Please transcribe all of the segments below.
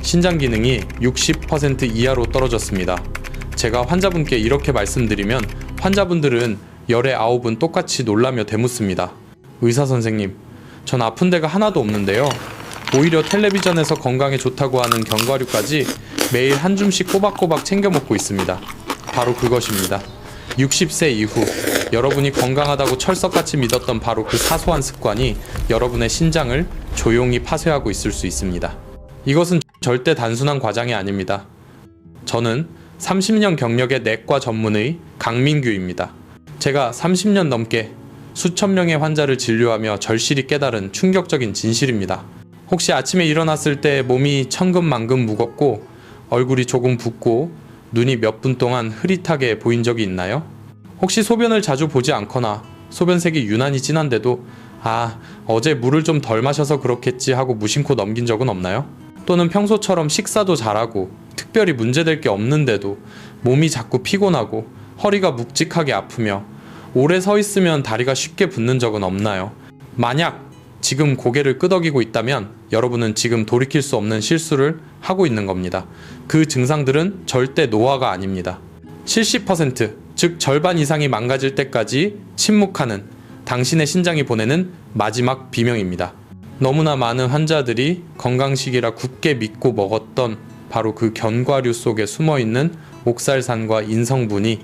신장 기능이 60% 이하로 떨어졌습니다. 제가 환자분께 이렇게 말씀드리면 환자분들은 열의 9은 똑같이 놀라며 대묻습니다. 의사 선생님, 전 아픈 데가 하나도 없는데요. 오히려 텔레비전에서 건강에 좋다고 하는 견과류까지 매일 한 줌씩 꼬박꼬박 챙겨 먹고 있습니다. 바로 그것입니다. 60세 이후 여러분이 건강하다고 철석같이 믿었던 바로 그 사소한 습관이 여러분의 신장을 조용히 파쇄하고 있을 수 있습니다. 이것은 절대 단순한 과장이 아닙니다. 저는 30년 경력의 내과 전문의 강민규입니다. 제가 30년 넘게 수천 명의 환자를 진료하며 절실히 깨달은 충격적인 진실입니다. 혹시 아침에 일어났을 때 몸이 천근만근 무겁고 얼굴이 조금 붓고 눈이 몇 분 동안 흐릿하게 보인 적이 있나요? 혹시 소변을 자주 보지 않거나 소변색이 유난히 진한데도 어제 물을 좀 덜 마셔서 그렇겠지 하고 무심코 넘긴 적은 없나요? 또는 평소처럼 식사도 잘하고 특별히 문제될 게 없는데도 몸이 자꾸 피곤하고 허리가 묵직하게 아프며 오래 서 있으면 다리가 쉽게 붓는 적은 없나요? 만약 지금 고개를 끄덕이고 있다면 여러분은 지금 돌이킬 수 없는 실수를 하고 있는 겁니다. 그 증상들은 절대 노화가 아닙니다. 70%, 즉 절반 이상이 망가질 때까지 침묵하는 당신의 신장이 보내는 마지막 비명입니다. 너무나 많은 환자들이 건강식이라 굳게 믿고 먹었던 바로 그 견과류 속에 숨어있는 옥살산과 인성분이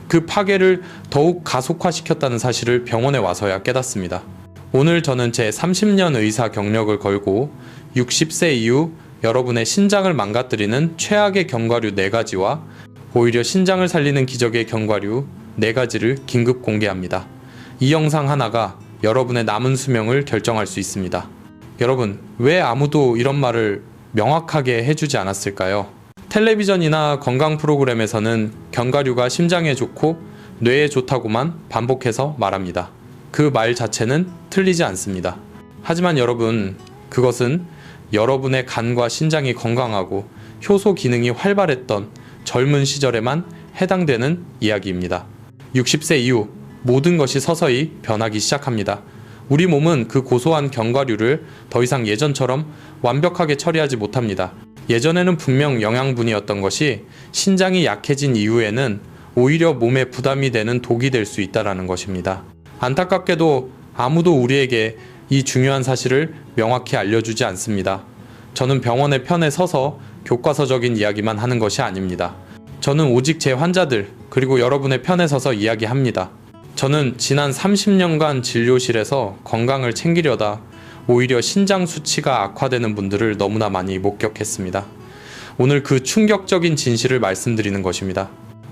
그 파괴를 더욱 가속화시켰다는 사실을 병원에 와서야 깨닫습니다. 오늘 저는 제 30년 의사 경력을 걸고 60세 이후 여러분의 신장을 망가뜨리는 최악의 견과류 4가지와 오히려 신장을 살리는 기적의 견과류 4가지를 긴급 공개합니다. 이 영상 하나가 여러분의 남은 수명을 결정할 수 있습니다. 여러분, 왜 아무도 이런 말을 명확하게 해주지 않았을까요? 텔레비전이나 건강 프로그램에서는 견과류가 심장에 좋고 뇌에 좋다고만 반복해서 말합니다. 그 말 자체는 틀리지 않습니다. 하지만 여러분, 그것은 여러분의 간과 신장이 건강하고 효소 기능이 활발했던 젊은 시절에만 해당되는 이야기입니다. 60세 이후 모든 것이 서서히 변하기 시작합니다. 우리 몸은 그 고소한 견과류를 더 이상 예전처럼 완벽하게 처리하지 못합니다. 예전에는 분명 영양분이었던 것이 신장이 약해진 이후에는 오히려 몸에 부담이 되는 독이 될 수 있다는 것입니다. 안타깝게도 아무도 우리에게 이 중요한 사실을 명확히 알려주지 않습니다. 저는 병원의 편에 서서 교과서적인 이야기만 하는 것이 아닙니다. 저는 오직 제 환자들 그리고 여러분의 편에 서서 이야기합니다. 저는 지난 30년간 진료실에서 건강을 챙기려다 오히려 신장 수치가 악화되는 분들을 너무나 많이 목격했습니다. 오늘 그 충격적인 진실을 말씀드리는 것입니다.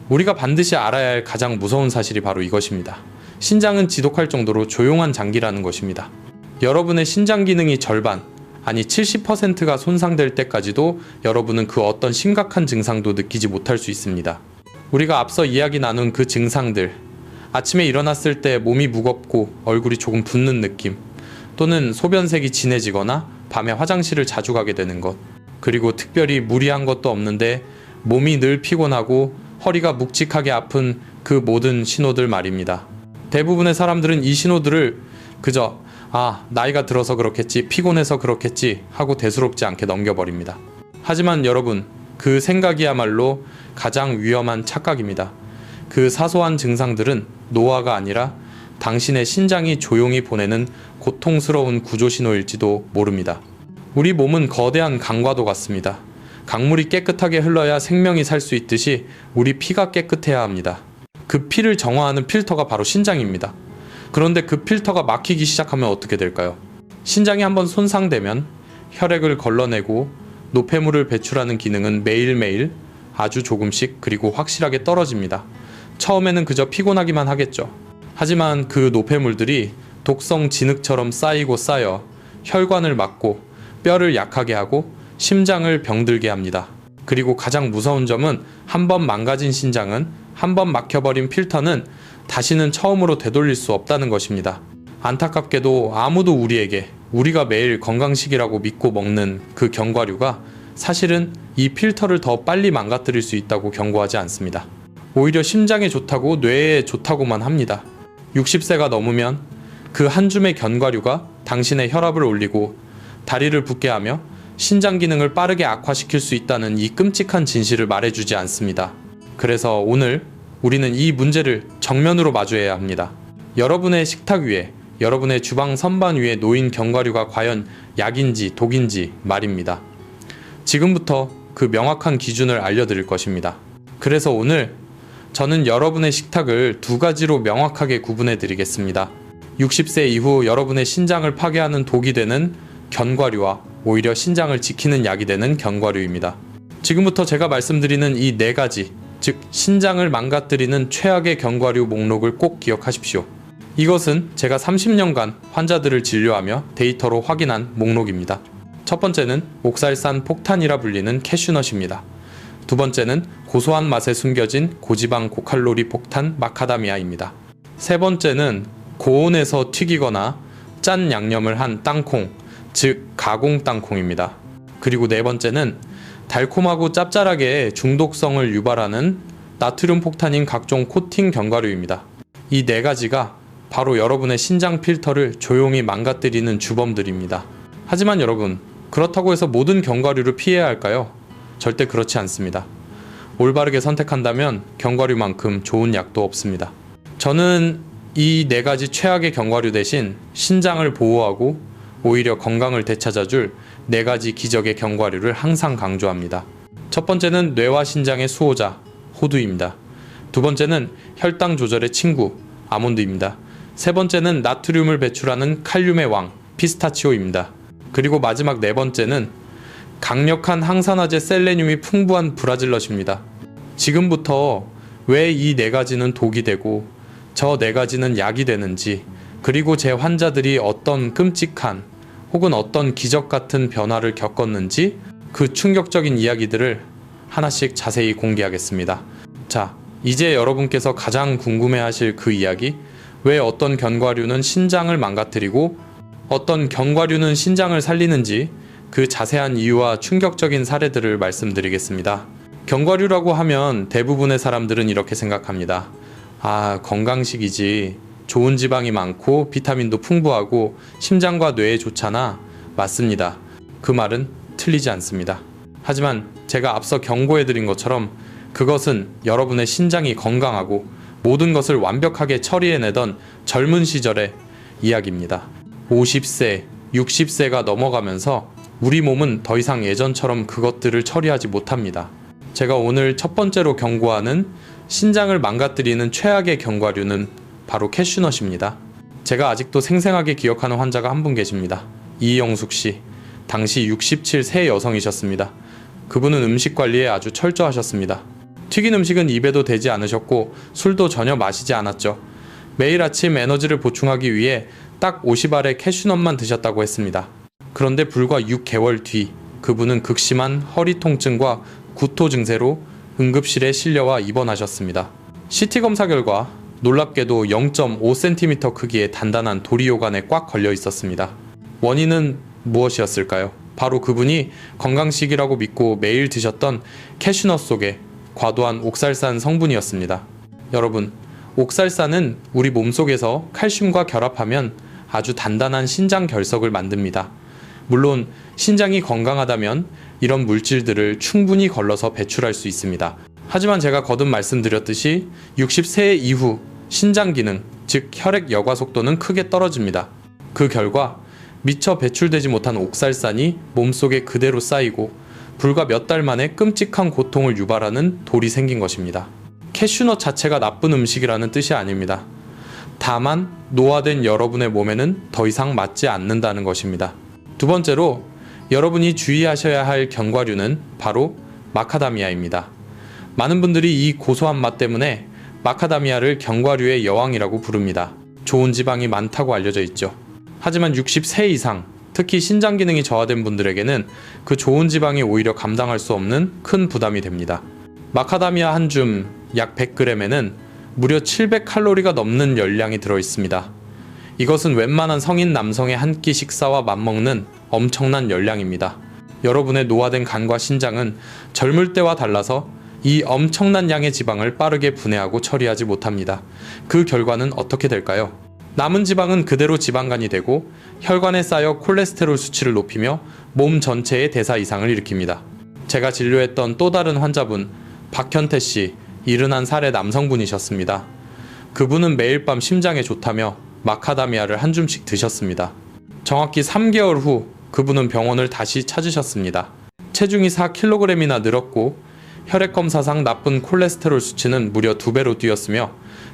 우리가 반드시 알아야 할 가장 무서운 사실이 바로 이것입니다. 신장은 지독할 정도로 조용한 장기라는 것입니다. 여러분의 신장 기능이 절반, 아니 70%가 손상될 때까지도 여러분은 그 어떤 심각한 증상도 느끼지 못할 수 있습니다. 우리가 앞서 이야기 나눈 그 증상들, 아침에 일어났을 때 몸이 무겁고 얼굴이 조금 붓는 느낌, 또는 소변색이 진해지거나 밤에 화장실을 자주 가게 되는 것, 그리고 특별히 무리한 것도 없는데 몸이 늘 피곤하고 허리가 묵직하게 아픈 그 모든 신호들 말입니다. 대부분의 사람들은 이 신호들을 그저 나이가 들어서 그렇겠지, 피곤해서 그렇겠지 하고 대수롭지 않게 넘겨버립니다. 하지만 여러분, 그 생각이야말로 가장 위험한 착각입니다. 그 사소한 증상들은 노화가 아니라 당신의 신장이 조용히 보내는 고통스러운 구조신호일지도 모릅니다. 우리 몸은 거대한 강과도 같습니다. 강물이 깨끗하게 흘러야 생명이 살 수 있듯이 우리 피가 깨끗해야 합니다. 그 피를 정화하는 필터가 바로 신장입니다. 그런데 그 필터가 막히기 시작하면 어떻게 될까요? 신장이 한번 손상되면 혈액을 걸러내고 노폐물을 배출하는 기능은 매일매일 아주 조금씩 그리고 확실하게 떨어집니다. 처음에는 그저 피곤하기만 하겠죠. 하지만 그 노폐물들이 독성 진흙처럼 쌓이고 쌓여 혈관을 막고 뼈를 약하게 하고 심장을 병들게 합니다. 그리고 가장 무서운 점은 한번 망가진 신장은, 한번 막혀버린 필터는 다시는 처음으로 되돌릴 수 없다는 것입니다. 안타깝게도 아무도 우리에게 우리가 매일 건강식이라고 믿고 먹는 그 견과류가 사실은 이 필터를 더 빨리 망가뜨릴 수 있다고 경고하지 않습니다. 오히려 심장에 좋다고 뇌에 좋다고만 합니다. 60세가 넘으면 그 한 줌의 견과류가 당신의 혈압을 올리고 다리를 붓게 하며 신장 기능을 빠르게 악화시킬 수 있다는 이 끔찍한 진실을 말해주지 않습니다. 그래서 오늘 우리는 이 문제를 정면으로 마주해야 합니다. 여러분의 식탁 위에, 여러분의 주방 선반 위에 놓인 견과류가 과연 약인지 독인지 말입니다. 지금부터 그 명확한 기준을 알려드릴 것입니다. 그래서 오늘 저는 여러분의 식탁을 두 가지로 명확하게 구분해 드리겠습니다. 60세 이후 여러분의 신장을 파괴하는 독이 되는 견과류와 오히려 신장을 지키는 약이 되는 견과류입니다. 지금부터 제가 말씀드리는 이 네 가지, 즉 신장을 망가뜨리는 최악의 견과류 목록을 꼭 기억하십시오. 이것은 제가 30년간 환자들을 진료하며 데이터로 확인한 목록입니다. 첫 번째는 옥살산 폭탄이라 불리는 캐슈넛입니다. 두 번째는 고소한 맛에 숨겨진 고지방 고칼로리 폭탄 마카다미아입니다. 세 번째는 고온에서 튀기거나 짠 양념을 한 땅콩, 즉 가공 땅콩입니다. 그리고 네 번째는 달콤하고 짭짤하게 중독성을 유발하는 나트륨 폭탄인 각종 코팅 견과류입니다. 이 네 가지가 바로 여러분의 신장 필터를 조용히 망가뜨리는 주범들입니다. 하지만 여러분, 그렇다고 해서 모든 견과류를 피해야 할까요? 절대 그렇지 않습니다. 올바르게 선택한다면 견과류만큼 좋은 약도 없습니다. 저는 이 네 가지 최악의 견과류 대신 신장을 보호하고 오히려 건강을 되찾아줄 네 가지 기적의 견과류를 항상 강조합니다. 첫 번째는 뇌와 신장의 수호자, 호두입니다. 두 번째는 혈당 조절의 친구, 아몬드입니다. 세 번째는 나트륨을 배출하는 칼륨의 왕, 피스타치오입니다. 그리고 마지막 네 번째는 강력한 항산화제 셀레늄이 풍부한 브라질넛입니다. 지금부터 왜 이 네 가지는 독이 되고 저 네 가지는 약이 되는지, 그리고 제 환자들이 어떤 끔찍한 혹은 어떤 기적 같은 변화를 겪었는지 그 충격적인 이야기들을 하나씩 자세히 공개하겠습니다. 자, 이제 여러분께서 가장 궁금해하실 그 이야기, 왜 어떤 견과류는 신장을 망가뜨리고 어떤 견과류는 신장을 살리는지 그 자세한 이유와 충격적인 사례들을 말씀드리겠습니다. 견과류라고 하면 대부분의 사람들은 이렇게 생각합니다. 아, 건강식이지. 좋은 지방이 많고 비타민도 풍부하고 심장과 뇌에 좋잖아. 맞습니다. 그 말은 틀리지 않습니다. 하지만 제가 앞서 경고해드린 것처럼 그것은 여러분의 신장이 건강하고 모든 것을 완벽하게 처리해내던 젊은 시절의 이야기입니다. 50세, 60세가 넘어가면서 우리 몸은 더 이상 예전처럼 그것들을 처리하지 못합니다. 제가 오늘 첫 번째로 경고하는 신장을 망가뜨리는 최악의 견과류는 바로 캐슈넛입니다. 제가 아직도 생생하게 기억하는 환자가 한 분 계십니다. 이영숙 씨. 당시 67세 여성이셨습니다. 그분은 음식 관리에 아주 철저하셨습니다. 튀긴 음식은 입에도 대지 않으셨고 술도 전혀 마시지 않았죠. 매일 아침 에너지를 보충하기 위해 딱 50알의 캐슈넛만 드셨다고 했습니다. 그런데 불과 6개월 뒤 그분은 극심한 허리 통증과 구토 증세로 응급실에 실려와 입원하셨습니다. CT 검사 결과 놀랍게도 0.5cm 크기의 단단한 도리요관에 꽉 걸려 있었습니다. 원인은 무엇이었을까요? 바로 그분이 건강식이라고 믿고 매일 드셨던 캐슈넛 속에 과도한 옥살산 성분이었습니다. 여러분, 옥살산은 우리 몸속에서 칼슘과 결합하면 아주 단단한 신장 결석을 만듭니다. 물론 신장이 건강하다면 이런 물질들을 충분히 걸러서 배출할 수 있습니다. 하지만 제가 거듭 말씀드렸듯이 60세 이후 신장 기능, 즉 혈액 여과 속도는 크게 떨어집니다. 그 결과 미처 배출되지 못한 옥살산이 몸속에 그대로 쌓이고 불과 몇 달 만에 끔찍한 고통을 유발하는 돌이 생긴 것입니다. 캐슈넛 자체가 나쁜 음식이라는 뜻이 아닙니다. 다만 노화된 여러분의 몸에는 더 이상 맞지 않는다는 것입니다. 두 번째로 여러분이 주의하셔야 할 견과류는 바로 마카다미아입니다. 많은 분들이 이 고소한 맛 때문에 마카다미아를 견과류의 여왕이라고 부릅니다. 좋은 지방이 많다고 알려져 있죠. 하지만 60세 이상, 특히 신장 기능이 저하된 분들에게는 그 좋은 지방이 오히려 감당할 수 없는 큰 부담이 됩니다. 마카다미아 한 줌 약 100g에는 무려 700칼로리가 넘는 열량이 들어있습니다. 이것은 웬만한 성인 남성의 한 끼 식사와 맞먹는 엄청난 열량입니다. 여러분의 노화된 간과 신장은 젊을 때와 달라서 이 엄청난 양의 지방을 빠르게 분해하고 처리하지 못합니다. 그 결과는 어떻게 될까요? 남은 지방은 그대로 지방간이 되고 혈관에 쌓여 콜레스테롤 수치를 높이며 몸 전체의 대사 이상을 일으킵니다. 제가 진료했던 또 다른 환자분 박현태 씨, 71살의 남성분이셨습니다. 그분은 매일 밤 심장에 좋다며 마카다미아를 한 줌씩 드셨습니다. 정확히 3개월 후 그분은 병원을 다시 찾으셨습니다. 체중이 4kg이나 늘었고 혈액검사상 나쁜 콜레스테롤 수치는 무려 2배로 뛰었으며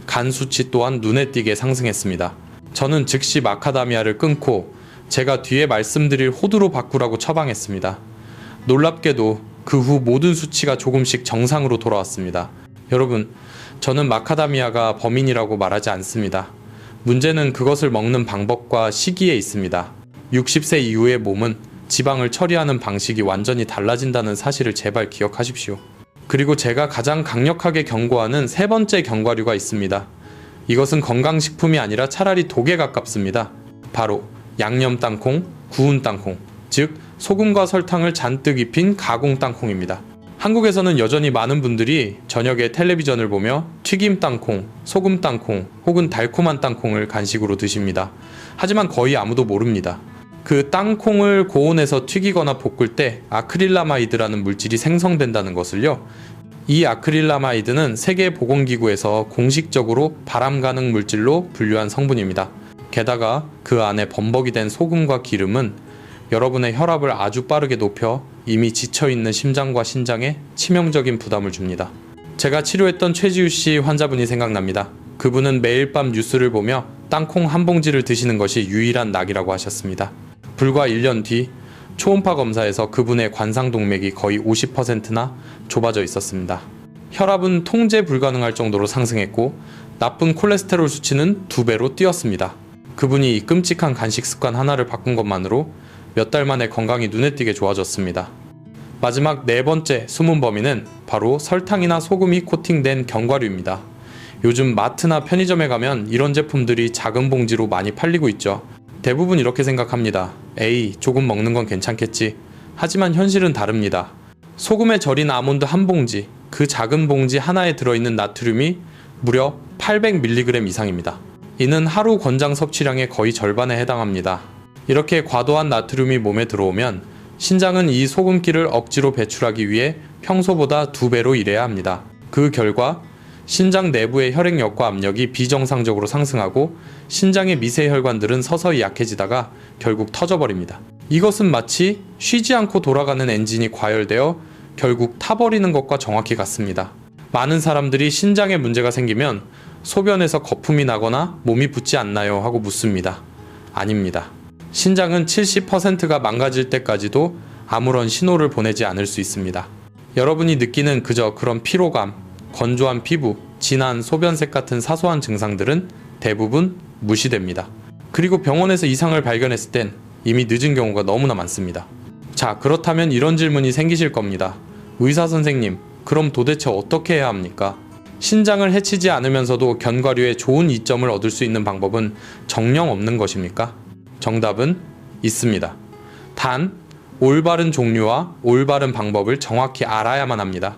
간 수치 또한 눈에 띄게 상승했습니다. 저는 즉시 마카다미아를 끊고 제가 뒤에 말씀드릴 호두로 바꾸라고 처방했습니다. 놀랍게도 그 후 모든 수치가 조금씩 정상으로 돌아왔습니다. 여러분, 저는 마카다미아가 범인이라고 말하지 않습니다. 문제는 그것을 먹는 방법과 시기에 있습니다. 60세 이후의 몸은 지방을 처리하는 방식이 완전히 달라진다는 사실을 제발 기억하십시오. 그리고 제가 가장 강력하게 경고하는 세 번째 견과류가 있습니다. 이것은 건강식품이 아니라 차라리 독에 가깝습니다. 바로 양념 땅콩, 구운 땅콩, 즉 소금과 설탕을 잔뜩 입힌 가공 땅콩입니다. 한국에서는 여전히 많은 분들이 저녁에 텔레비전을 보며 튀김 땅콩, 소금 땅콩 혹은 달콤한 땅콩을 간식으로 드십니다. 하지만 거의 아무도 모릅니다. 그 땅콩을 고온에서 튀기거나 볶을 때 아크릴라마이드라는 물질이 생성된다는 것을요. 이 아크릴라마이드는 세계보건기구에서 공식적으로 발암 가능 물질로 분류한 성분입니다. 게다가 그 안에 범벅이 된 소금과 기름은 여러분의 혈압을 아주 빠르게 높여 이미 지쳐있는 심장과 신장에 치명적인 부담을 줍니다. 제가 치료했던 최지우 씨 환자분이 생각납니다. 그분은 매일 밤 뉴스를 보며 땅콩 한 봉지를 드시는 것이 유일한 낙이라고 하셨습니다. 불과 1년 뒤 초음파 검사에서 그분의 관상동맥이 거의 50%나 좁아져 있었습니다. 혈압은 통제 불가능할 정도로 상승했고 나쁜 콜레스테롤 수치는 2배로 뛰었습니다. 그분이 이 끔찍한 간식 습관 하나를 바꾼 것만으로 몇 달 만에 건강이 눈에 띄게 좋아졌습니다. 마지막 네 번째 숨은 범인은 바로 설탕이나 소금이 코팅된 견과류입니다. 요즘 마트나 편의점에 가면 이런 제품들이 작은 봉지로 많이 팔리고 있죠. 대부분 이렇게 생각합니다. 에이, 조금 먹는 건 괜찮겠지. 하지만 현실은 다릅니다. 소금에 절인 아몬드 한 봉지, 그 작은 봉지 하나에 들어있는 나트륨이 무려 800mg 이상입니다. 이는 하루 권장 섭취량의 거의 절반에 해당합니다. 이렇게 과도한 나트륨이 몸에 들어오면 신장은 이 소금기를 억지로 배출하기 위해 평소보다 2배로 일해야 합니다. 그 결과 신장 내부의 혈액력과 압력이 비정상적으로 상승하고 신장의 미세 혈관들은 서서히 약해지다가 결국 터져버립니다. 이것은 마치 쉬지 않고 돌아가는 엔진이 과열되어 결국 타버리는 것과 정확히 같습니다. 많은 사람들이 신장에 문제가 생기면 소변에서 거품이 나거나 몸이 붓지 않나요? 하고 묻습니다. 아닙니다. 신장은 70%가 망가질 때까지도 아무런 신호를 보내지 않을 수 있습니다. 여러분이 느끼는 그저 그런 피로감, 건조한 피부, 진한 소변색 같은 사소한 증상들은 대부분 무시됩니다. 그리고 병원에서 이상을 발견했을 땐 이미 늦은 경우가 너무나 많습니다. 자, 그렇다면 이런 질문이 생기실 겁니다. 의사 선생님, 그럼 도대체 어떻게 해야 합니까? 신장을 해치지 않으면서도 견과류의 좋은 이점을 얻을 수 있는 방법은 정녕 없는 것입니까? 정답은 있습니다. 단, 올바른 종류와 올바른 방법을 정확히 알아야만 합니다.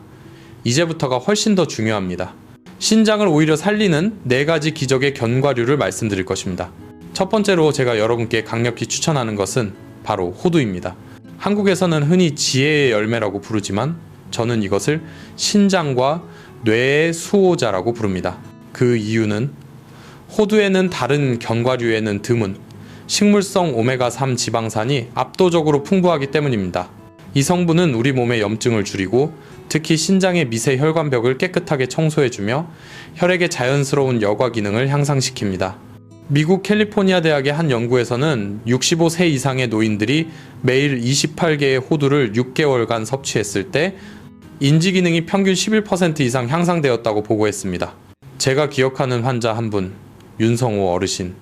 이제부터가 훨씬 더 중요합니다. 신장을 오히려 살리는 4가지 기적의 견과류를 말씀드릴 것입니다. 첫 번째로 제가 여러분께 강력히 추천하는 것은 바로 호두입니다. 한국에서는 흔히 지혜의 열매라고 부르지만 저는 이것을 신장과 뇌의 수호자라고 부릅니다. 그 이유는 호두에는 다른 견과류에는 드문 식물성 오메가3 지방산이 압도적으로 풍부하기 때문입니다. 이 성분은 우리 몸의 염증을 줄이고 특히 신장의 미세 혈관벽을 깨끗하게 청소해주며 혈액의 자연스러운 여과 기능을 향상시킵니다. 미국 캘리포니아 대학의 한 연구에서는 65세 이상의 노인들이 매일 28개의 호두를 6개월간 섭취했을 때 인지 기능이 평균 11% 이상 향상되었다고 보고했습니다. 제가 기억하는 환자 한 분, 윤성호 어르신.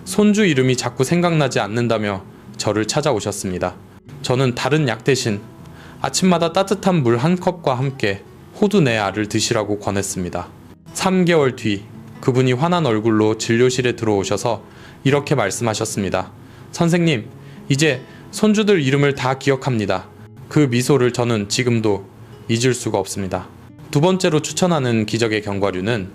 손주 이름이 자꾸 생각나지 않는다며 저를 찾아오셨습니다. 저는 다른 약 대신 아침마다 따뜻한 물 한 컵과 함께 호두 4알을 드시라고 권했습니다. 3개월 뒤 그분이 환한 얼굴로 진료실에 들어오셔서 이렇게 말씀하셨습니다. 선생님, 이제 손주들 이름을 다 기억합니다. 그 미소를 저는 지금도 잊을 수가 없습니다. 두 번째로 추천하는 기적의 견과류는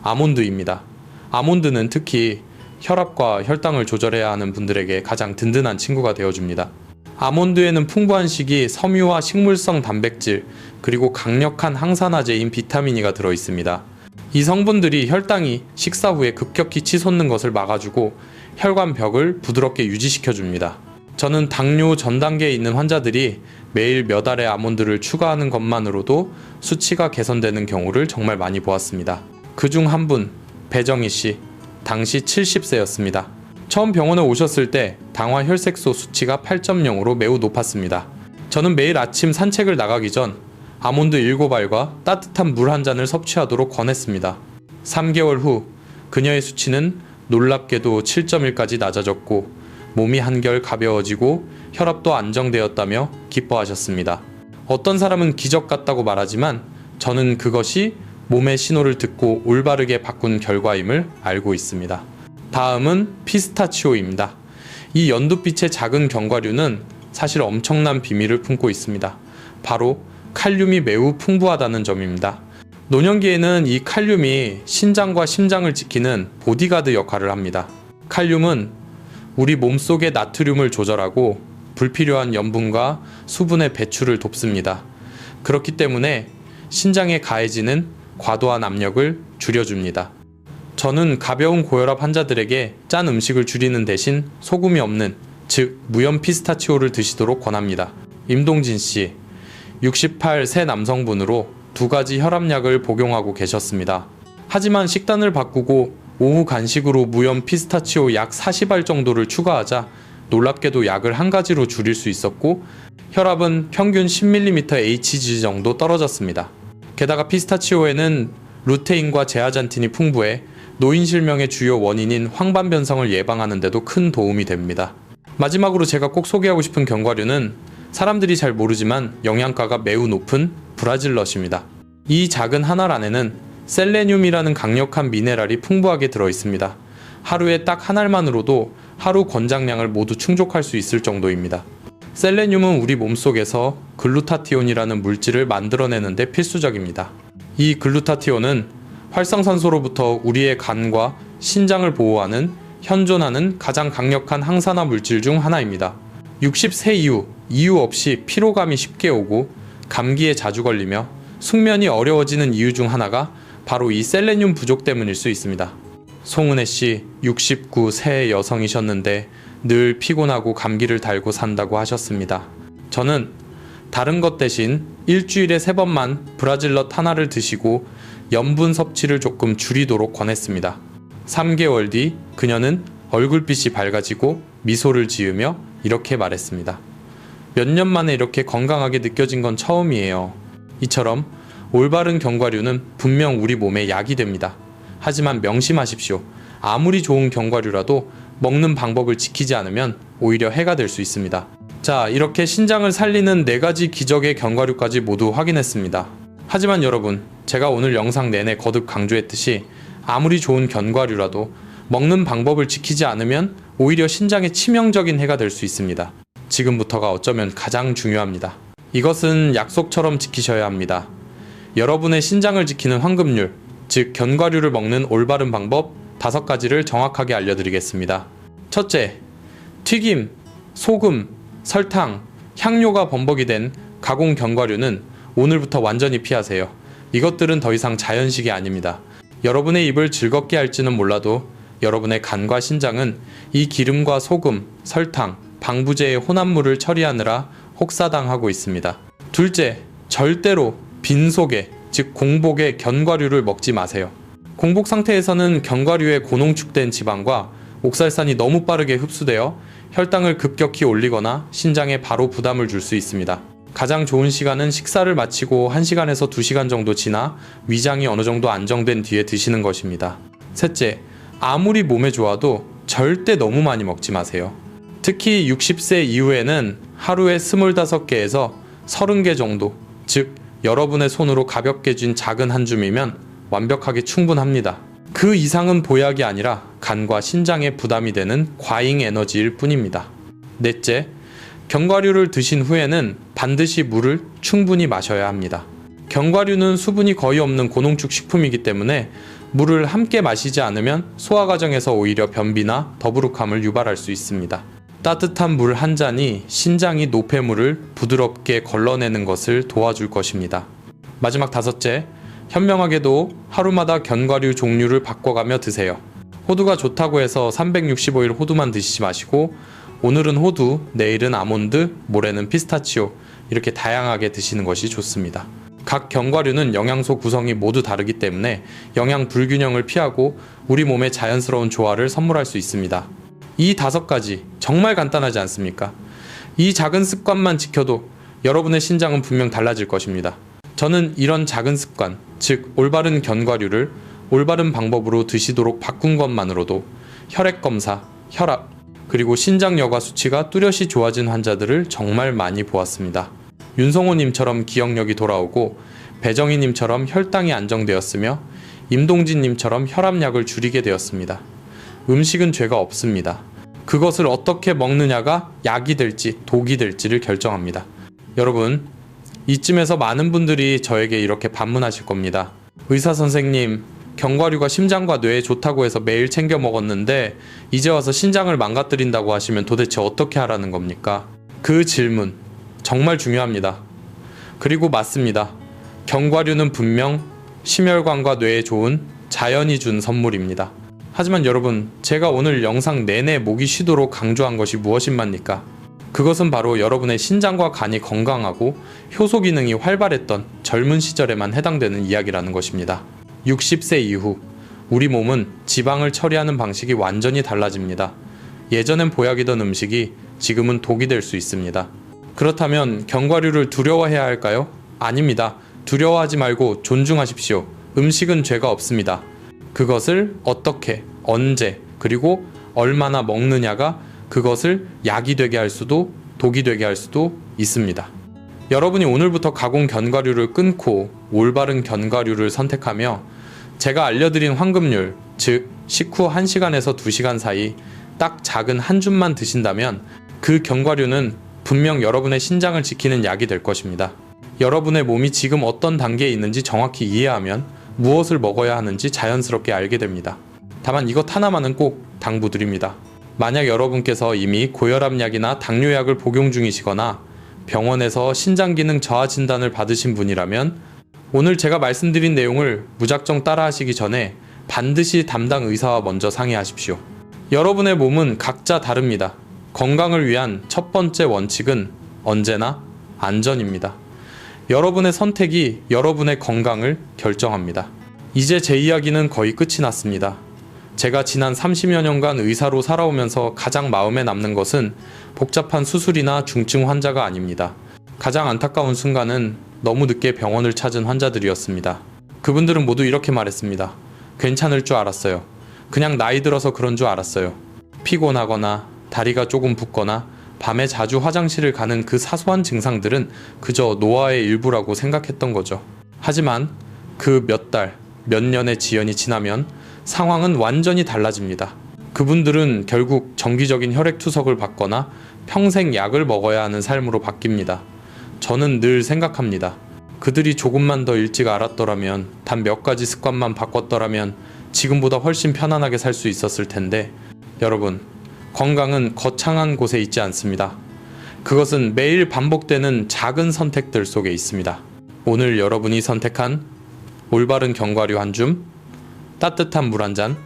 아몬드입니다. 아몬드는 특히 혈압과 혈당을 조절해야 하는 분들에게 가장 든든한 친구가 되어줍니다. 아몬드에는 풍부한 식이 섬유와 식물성 단백질, 그리고 강력한 항산화제인 비타민 E가 들어있습니다. 이 성분들이 혈당이 식사 후에 급격히 치솟는 것을 막아주고 혈관벽을 부드럽게 유지시켜줍니다. 저는 당뇨 전 단계에 있는 환자들이 매일 몇 알의 아몬드를 추가하는 것만으로도 수치가 개선되는 경우를 정말 많이 보았습니다. 그중 한 분, 배정희 씨, 당시 70세였습니다. 처음 병원에 오셨을 때 당화 혈색소 수치가 8.0으로 매우 높았습니다. 저는 매일 아침 산책을 나가기 전 아몬드 7알과 따뜻한 물 한 잔을 섭취하도록 권했습니다. 3개월 후 그녀의 수치는 놀랍게도 7.1까지 낮아졌고 몸이 한결 가벼워지고 혈압도 안정되었다며 기뻐하셨습니다. 어떤 사람은 기적 같다고 말하지만 저는 그것이 몸의 신호를 듣고 올바르게 바꾼 결과임을 알고 있습니다. 다음은 피스타치오입니다. 이 연두빛의 작은 견과류는 사실 엄청난 비밀을 품고 있습니다. 바로 칼륨이 매우 풍부하다는 점입니다. 노년기에는 이 칼륨이 신장과 심장을 지키는 보디가드 역할을 합니다. 칼륨은 우리 몸속의 나트륨을 조절하고 불필요한 염분과 수분의 배출을 돕습니다. 그렇기 때문에 신장에 가해지는 과도한 압력을 줄여줍니다. 저는 가벼운 고혈압 환자들에게 짠 음식을 줄이는 대신 소금이 없는, 즉 무염 피스타치오를 드시도록 권합니다. 임동진 씨, 68세 남성분으로 2가지 혈압약을 복용하고 계셨습니다. 하지만 식단을 바꾸고 오후 간식으로 무염 피스타치오 약 40알 정도를 추가하자 놀랍게도 약을 1가지로 줄일 수 있었고 혈압은 평균 10mmHg 정도 떨어졌습니다. 게다가 피스타치오에는 루테인과 제아잔틴이 풍부해 노인실명의 주요 원인인 황반변성을 예방하는 데도 큰 도움이 됩니다. 마지막으로 제가 꼭 소개하고 싶은 견과류는 사람들이 잘 모르지만 영양가가 매우 높은 브라질넛입니다. 이 작은 한 알 안에는 셀레늄이라는 강력한 미네랄이 풍부하게 들어있습니다. 하루에 딱 한 알만으로도 하루 권장량을 모두 충족할 수 있을 정도입니다. 셀레늄은 우리 몸속에서 글루타티온이라는 물질을 만들어내는 데 필수적입니다. 이 글루타티온은 활성산소로부터 우리의 간과 신장을 보호하는, 현존하는 가장 강력한 항산화 물질 중 하나입니다. 60세 이유 없이 피로감이 쉽게 오고 감기에 자주 걸리며 숙면이 어려워지는 이유 중 하나가 바로 이 셀레늄 부족 때문일 수 있습니다. 송은혜 씨, 69세 여성이셨는데 늘 피곤하고 감기를 달고 산다고 하셨습니다. 저는 다른 것 대신 일주일에 3번만 브라질넛 하나를 드시고 염분 섭취를 조금 줄이도록 권했습니다. 3개월 뒤 그녀는 얼굴빛이 밝아지고 미소를 지으며 이렇게 말했습니다. 몇 년 만에 이렇게 건강하게 느껴진 건 처음이에요. 이처럼 올바른 견과류는 분명 우리 몸에 약이 됩니다. 하지만 명심하십시오. 아무리 좋은 견과류라도 먹는 방법을 지키지 않으면 오히려 해가 될 수 있습니다. 자, 이렇게 신장을 살리는 4가지 기적의 견과류까지 모두 확인했습니다. 하지만 여러분, 제가 오늘 영상 내내 거듭 강조했듯이 아무리 좋은 견과류라도 먹는 방법을 지키지 않으면 오히려 신장에 치명적인 해가 될 수 있습니다. 지금부터가 어쩌면 가장 중요합니다. 이것은 약속처럼 지키셔야 합니다. 여러분의 신장을 지키는 황금률, 즉 견과류를 먹는 올바른 방법 5가지를 정확하게 알려드리겠습니다. 첫째, 튀김, 소금, 설탕, 향료가 범벅이 된 가공 견과류는 오늘부터 완전히 피하세요. 이것들은 더 이상 자연식이 아닙니다. 여러분의 입을 즐겁게 할지는 몰라도 여러분의 간과 신장은 이 기름과 소금, 설탕, 방부제의 혼합물을 처리하느라 혹사당하고 있습니다. 둘째, 절대로 빈속에, 즉 공복에 견과류를 먹지 마세요. 공복 상태에서는 견과류의 고농축된 지방과 옥살산이 너무 빠르게 흡수되어 혈당을 급격히 올리거나 신장에 바로 부담을 줄 수 있습니다. 가장 좋은 시간은 식사를 마치고 1시간에서 2시간 정도 지나 위장이 어느 정도 안정된 뒤에 드시는 것입니다. 셋째, 아무리 몸에 좋아도 절대 너무 많이 먹지 마세요. 특히 60세 이후에는 하루에 25개에서 30개 정도, 즉 여러분의 손으로 가볍게 쥔 작은 한 줌이면 완벽하게 충분합니다. 그 이상은 보약이 아니라 간과 신장에 부담이 되는 과잉 에너지일 뿐입니다. 넷째, 견과류를 드신 후에는 반드시 물을 충분히 마셔야 합니다. 견과류는 수분이 거의 없는 고농축 식품이기 때문에 물을 함께 마시지 않으면 소화 과정에서 오히려 변비나 더부룩함을 유발할 수 있습니다. 따뜻한 물 한 잔이 신장이 노폐물을 부드럽게 걸러내는 것을 도와줄 것입니다. 마지막 다섯째, 현명하게도 하루마다 견과류 종류를 바꿔가며 드세요. 호두가 좋다고 해서 365일 호두만 드시지 마시고 오늘은 호두, 내일은 아몬드, 모레는 피스타치오 이렇게 다양하게 드시는 것이 좋습니다. 각 견과류는 영양소 구성이 모두 다르기 때문에 영양 불균형을 피하고 우리 몸에 자연스러운 조화를 선물할 수 있습니다. 이 5가지 정말 간단하지 않습니까? 이 작은 습관만 지켜도 여러분의 신장은 분명 달라질 것입니다. 저는 이런 작은 습관, 즉 올바른 견과류를 올바른 방법으로 드시도록 바꾼 것만으로도 혈액검사, 혈압, 그리고 신장 여과 수치가 뚜렷이 좋아진 환자들을 정말 많이 보았습니다. 윤성호님처럼 기억력이 돌아오고 배정희님처럼 혈당이 안정되었으며 임동진님처럼 혈압약을 줄이게 되었습니다. 음식은 죄가 없습니다. 그것을 어떻게 먹느냐가 약이 될지 독이 될지를 결정합니다. 여러분, 이쯤에서 많은 분들이 저에게 이렇게 반문하실 겁니다. 의사 선생님, 견과류가 심장과 뇌에 좋다고 해서 매일 챙겨 먹었는데 이제 와서 신장을 망가뜨린다고 하시면 도대체 어떻게 하라는 겁니까? 그 질문 정말 중요합니다. 그리고 맞습니다. 견과류는 분명 심혈관과 뇌에 좋은 자연이 준 선물입니다. 하지만 여러분, 제가 오늘 영상 내내 목이 쉬도록 강조한 것이 무엇입니까? 그것은 바로 여러분의 신장과 간이 건강하고 효소 기능이 활발했던 젊은 시절에만 해당되는 이야기라는 것입니다. 60세 이후 우리 몸은 지방을 처리하는 방식이 완전히 달라집니다. 예전엔 보약이던 음식이 지금은 독이 될 수 있습니다. 그렇다면 견과류를 두려워해야 할까요? 아닙니다. 두려워하지 말고 존중하십시오. 음식은 죄가 없습니다. 그것을 어떻게, 언제, 그리고 얼마나 먹느냐가 그것을 약이 되게 할 수도 독이 되게 할 수도 있습니다. 여러분이 오늘부터 가공 견과류를 끊고 올바른 견과류를 선택하며 제가 알려드린 황금률, 즉 식후 1시간에서 2시간 사이 딱 작은 한 줌만 드신다면 그 견과류는 분명 여러분의 신장을 지키는 약이 될 것입니다. 여러분의 몸이 지금 어떤 단계에 있는지 정확히 이해하면 무엇을 먹어야 하는지 자연스럽게 알게 됩니다. 다만 이것 하나만은 꼭 당부드립니다. 만약 여러분께서 이미 고혈압약이나 당뇨약을 복용 중이시거나 병원에서 신장기능 저하 진단을 받으신 분이라면 오늘 제가 말씀드린 내용을 무작정 따라하시기 전에 반드시 담당 의사와 먼저 상의하십시오. 여러분의 몸은 각자 다릅니다. 건강을 위한 첫 번째 원칙은 언제나 안전입니다. 여러분의 선택이 여러분의 건강을 결정합니다. 이제 제 이야기는 거의 끝이 났습니다. 제가 지난 30여 년간 의사로 살아오면서 가장 마음에 남는 것은 복잡한 수술이나 중증 환자가 아닙니다. 가장 안타까운 순간은 너무 늦게 병원을 찾은 환자들이었습니다. 그분들은 모두 이렇게 말했습니다. 괜찮을 줄 알았어요. 그냥 나이 들어서 그런 줄 알았어요. 피곤하거나 다리가 조금 붓거나 밤에 자주 화장실을 가는 그 사소한 증상들은 그저 노화의 일부라고 생각했던 거죠. 하지만 그 몇 달, 몇 년의 지연이 지나면 상황은 완전히 달라집니다. 그분들은 결국 정기적인 혈액투석을 받거나 평생 약을 먹어야 하는 삶으로 바뀝니다. 저는 늘 생각합니다. 그들이 조금만 더 일찍 알았더라면, 단 몇 가지 습관만 바꿨더라면 지금보다 훨씬 편안하게 살 수 있었을 텐데, 여러분, 건강은 거창한 곳에 있지 않습니다. 그것은 매일 반복되는 작은 선택들 속에 있습니다. 오늘 여러분이 선택한 올바른 견과류 한 줌, 따뜻한 물 한 잔,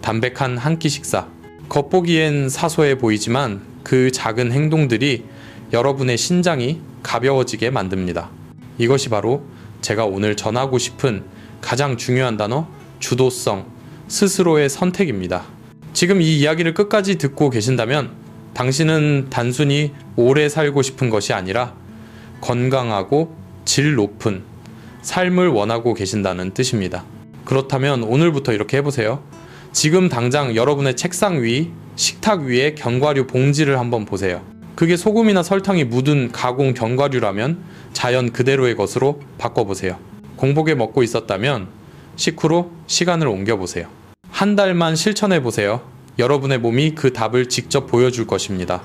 담백한 한 끼 식사. 겉보기엔 사소해 보이지만 그 작은 행동들이 여러분의 신장이 가벼워지게 만듭니다. 이것이 바로 제가 오늘 전하고 싶은 가장 중요한 단어, 주도성, 스스로의 선택입니다. 지금 이 이야기를 끝까지 듣고 계신다면 당신은 단순히 오래 살고 싶은 것이 아니라 건강하고 질 높은 삶을 원하고 계신다는 뜻입니다. 그렇다면 오늘부터 이렇게 해보세요. 지금 당장 여러분의 책상 위, 식탁 위에 견과류 봉지를 한번 보세요. 그게 소금이나 설탕이 묻은 가공 견과류라면 자연 그대로의 것으로 바꿔보세요. 공복에 먹고 있었다면 식후로 시간을 옮겨보세요. 한 달만 실천해보세요. 여러분의 몸이 그 답을 직접 보여줄 것입니다.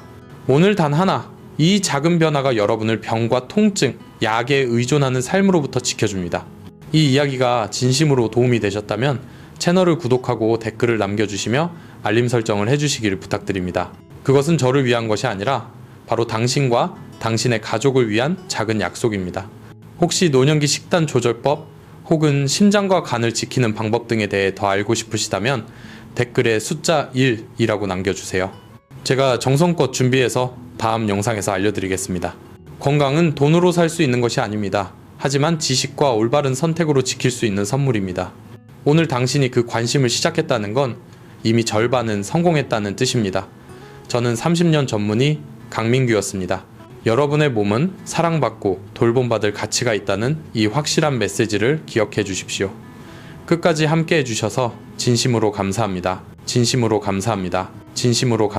오늘 단 하나, 이 작은 변화가 여러분을 병과 통증, 약에 의존하는 삶으로부터 지켜줍니다. 이 이야기가 진심으로 도움이 되셨다면 채널을 구독하고 댓글을 남겨주시며 알림 설정을 해주시기를 부탁드립니다. 그것은 저를 위한 것이 아니라 바로 당신과 당신의 가족을 위한 작은 약속입니다. 혹시 노년기 식단 조절법 혹은 심장과 간을 지키는 방법 등에 대해 더 알고 싶으시다면 댓글에 숫자 1이라고 남겨주세요. 제가 정성껏 준비해서 다음 영상에서 알려드리겠습니다. 건강은 돈으로 살 수 있는 것이 아닙니다. 하지만 지식과 올바른 선택으로 지킬 수 있는 선물입니다. 오늘 당신이 그 관심을 시작했다는 건 이미 절반은 성공했다는 뜻입니다. 저는 30년 전문의 강민규였습니다. 여러분의 몸은 사랑받고 돌봄받을 가치가 있다는 이 확실한 메시지를 기억해 주십시오. 끝까지 함께 해주셔서 진심으로 감사합니다. 진심으로 감사합니다. 진심으로 감사합니다.